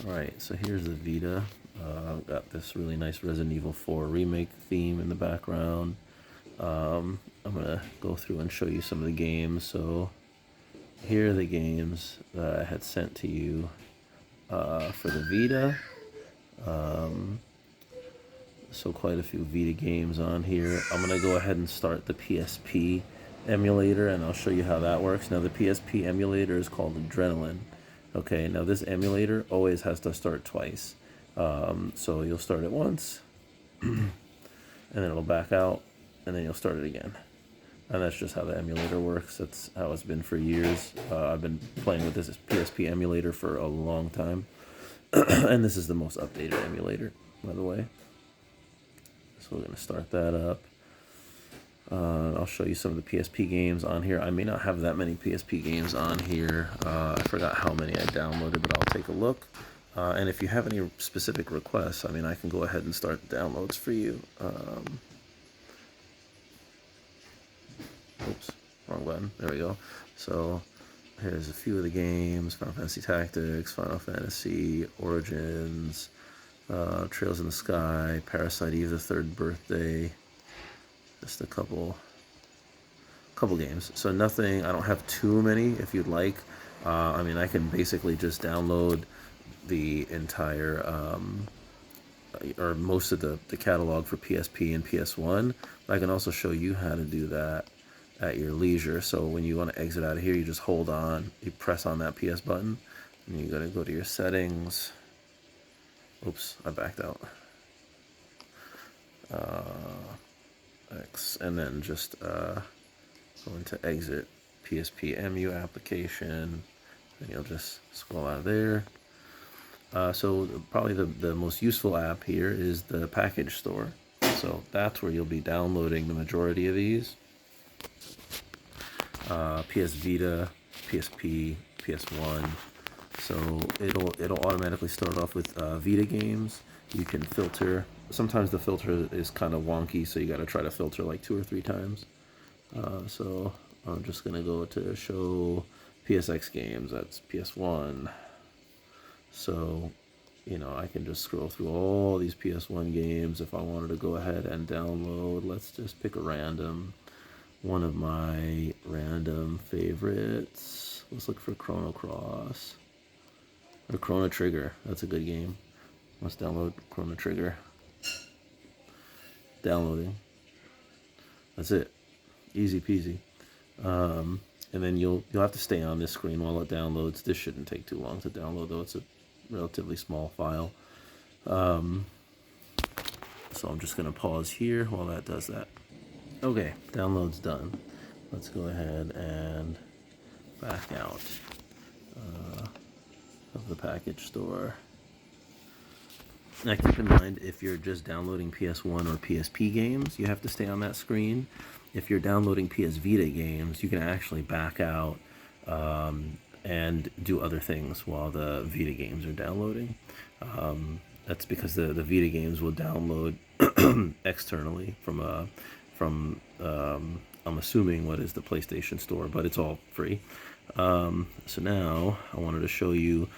Alright, so here's the Vita. Got this really nice Resident Evil 4 remake theme in the background. I'm gonna go through and show you some of the games. So here are the games that I had sent to you for the Vita. So quite a few Vita games on here. I'm gonna go ahead and start the PSP emulator, and I'll show you how that works. Now the PSP emulator is called Adrenaline. Okay, now this emulator always has to start twice. So you'll start it once, and then it'll back out, and then you'll start it again. And that's just how the emulator works. That's how it's been for years. I've been playing with this PSP emulator for a long time. And this is the most updated emulator, by the way. So we're going to start that up. I'll show you some of the PSP games on here. I may not have that many PSP games on here. I forgot how many I downloaded, but I'll take a look. And if you have any specific requests, I mean, I can go ahead and start the downloads for you. Oops, wrong button. There we go. So here's a few of the games: Final Fantasy Tactics, Final Fantasy Origins, Trails in the Sky, Parasite Eve: The Third Birthday. Just a couple games. So nothing. I don't have too many. If you'd like, I mean, I can basically just download the entire or most of the catalog for PSP and PS1. I can also show you how to do that at your leisure. So when you want to exit out of here, you just hold on, you press on that PS button, and you're going to go to your settings. Oops, I backed out. X, and then just go into exit PSP MU application, and you'll just scroll out of there. So probably the most useful app here is the package store. So that's where you'll be downloading the majority of these. PS Vita, PSP, PS1. So it'll automatically start off with Vita games. You can filter. Sometimes the filter is kind of wonky, so you got to try to filter like 2 or 3 times. So I'm just gonna go to show PSX games. That's PS1. So, you know, I can just scroll through all these PS1 games if I wanted to go ahead and download. Let's just pick a random. One of my random favorites. Let's look for Chrono Cross. Or Chrono Trigger. That's a good game. Let's download Chrono Trigger. Downloading. That's it. Easy peasy. And then you'll have to stay on this screen while it downloads. This shouldn't take too long to download, though. It's a relatively small file. So I'm just going to pause here while that does that. Okay, download's done. Let's go ahead and back out of the package store. Now keep in mind, if you're just downloading PS1 or PSP games, you have to stay on that screen. If you're downloading PS Vita games, you can actually back out and do other things while the Vita games are downloading. That's because the Vita games will download externally from I'm assuming what is the PlayStation Store, but it's all free. So now I wanted to show you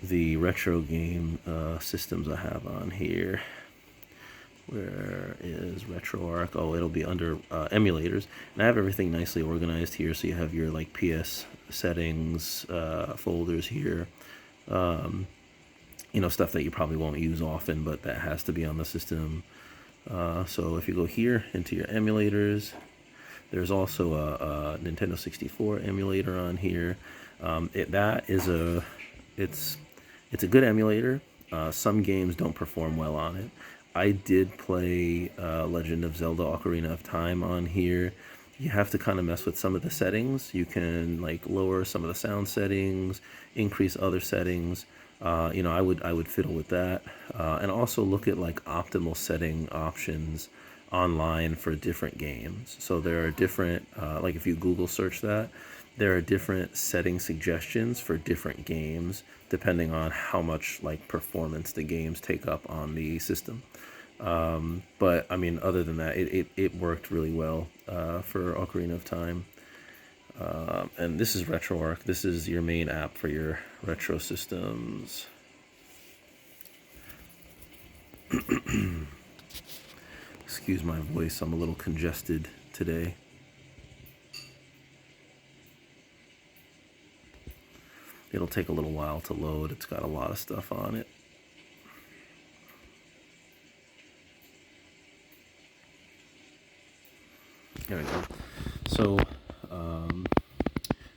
the retro game systems I have on here. Where is RetroArch? Oh, it'll be under emulators. And I have everything nicely organized here, so you have your like PS settings folders here. You know, stuff that you probably won't use often, but that has to be on the system. So if you go here into your emulators, there's also a Nintendo 64 emulator on here. It's a good emulator. Some games don't perform well on it. I did play Legend of Zelda Ocarina of Time on here. You have to kind of mess with some of the settings. You can like lower some of the sound settings, increase other settings. You know, I would fiddle with that, and also look at like optimal setting options online for different games. So there are different, like if you Google search that, there are different setting suggestions for different games depending on how much like performance the games take up on the system. But I mean, other than that, it worked really well for Ocarina of Time. And this is RetroArch. This is your main app for your retro systems. Excuse my voice, I'm a little congested today. It'll take a little while to load. It's got a lot of stuff on it. There we go. So,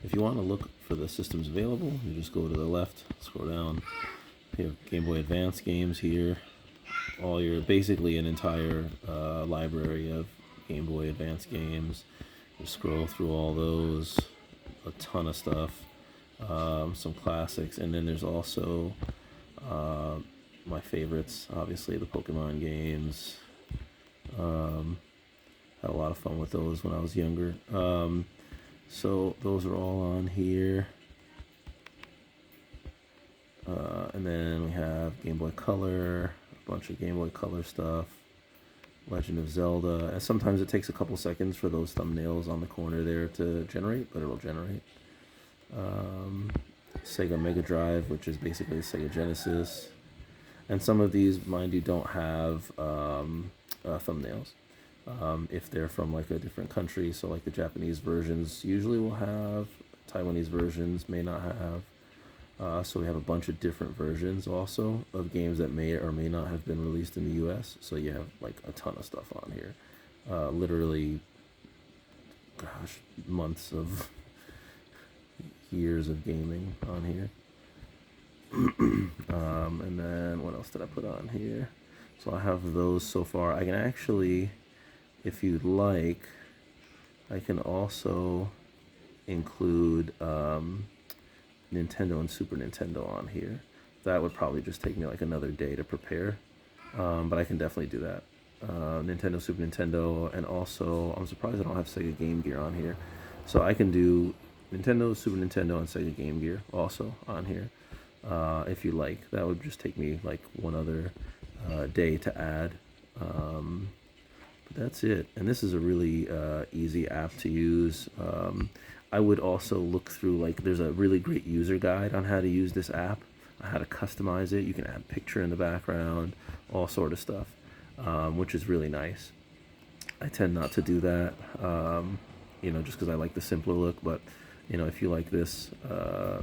if you want to look for the systems available, you just go to the left, scroll down. You have Game Boy Advance games here. All your, basically an entire library of Game Boy Advance games. Just scroll through all those. A ton of stuff. Some classics. And then there's also my favorites, obviously the Pokemon games. Had a lot of fun with those when I was younger. So those are all on here. And then we have Game Boy Color, a bunch of Game Boy Color stuff, Legend of Zelda. And sometimes it takes a couple seconds for those thumbnails on the corner there to generate, but it'll generate. Sega Mega Drive, which is basically a Sega Genesis. And some of these, mind you, don't have thumbnails. If they're from like a different country, so like the Japanese versions usually will have, Taiwanese versions may not have. So we have a bunch of different versions also of games that may or may not have been released in the US. So you have like a ton of stuff on here. Literally, gosh, months of years of gaming on here. And then what else did I put on here? So I have those so far. I can actually, if you'd like, I can also include Nintendo and Super Nintendo on here. That would probably just take me like another day to prepare, but I can definitely do that. Nintendo, Super Nintendo, and also I'm surprised I don't have Sega Game Gear on here. So I can do Nintendo, Super Nintendo, and Sega Game Gear also on here. If you like, that would just take me like one other day to add. But that's it. And this is a really easy app to use. I would also look through, like, there's a really great user guide on how to use this app, how to customize it. You can add a picture in the background, all sort of stuff, which is really nice. I tend not to do that, just because I like the simpler look. But, if you like this,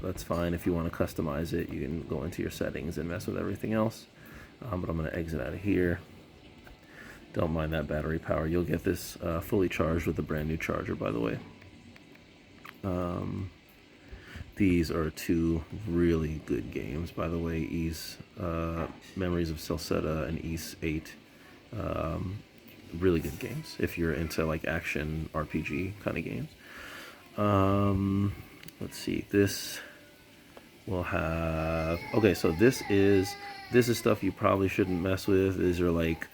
that's fine. If you want to customize it, you can go into your settings and mess with everything else. But I'm going to exit out of here. Don't mind that battery power. You'll get this fully charged with a brand new charger, by the way. These are two really good games, by the way. Ys Memories of Celceta and Ys 8. Really good games if you're into like action RPG kind of games. Let's see. This will have. Okay, so this is stuff you probably shouldn't mess with. These are like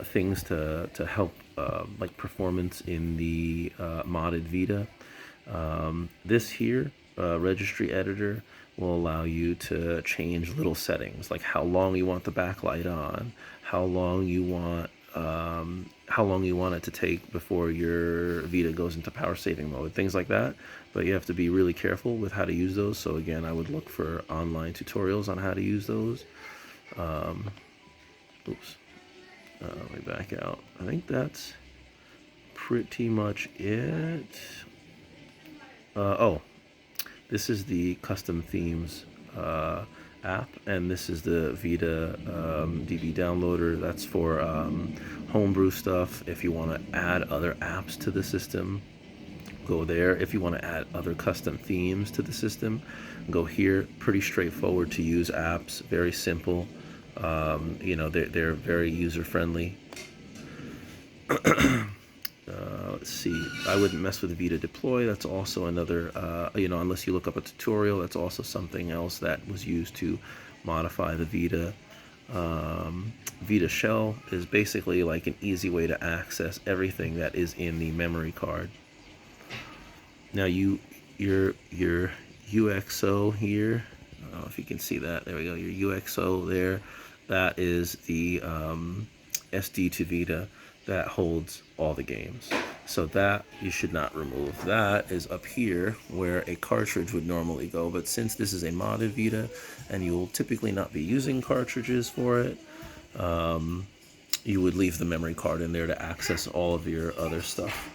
things to help like performance in the modded Vita. This here, registry editor, will allow you to change little settings, like how long you want the backlight on, how long you want it to take before your Vita goes into power saving mode, things like that. But you have to be really careful with how to use those. So again, I would look for online tutorials on how to use those. Let me back out. I think that's pretty much it. This is the custom themes app, and this is the Vita DB downloader. That's for homebrew stuff. If you want to add other apps to the system, go there. If you want to add other custom themes to the system, go here. Pretty straightforward to use apps, very simple. They're very user friendly. Let's see. I wouldn't mess with Vita Deploy. That's also another, unless you look up a tutorial, that's also something else that was used to modify the Vita. Vita Shell is basically like an easy way to access everything that is in the memory card. Now your UXO here, I don't know if you can see that. There we go. Your UXO there. That is the SD to Vita that holds all the games. So that you should not remove. That is up here where a cartridge would normally go. But since this is a modded Vita and you'll typically not be using cartridges for it, you would leave the memory card in there to access all of your other stuff.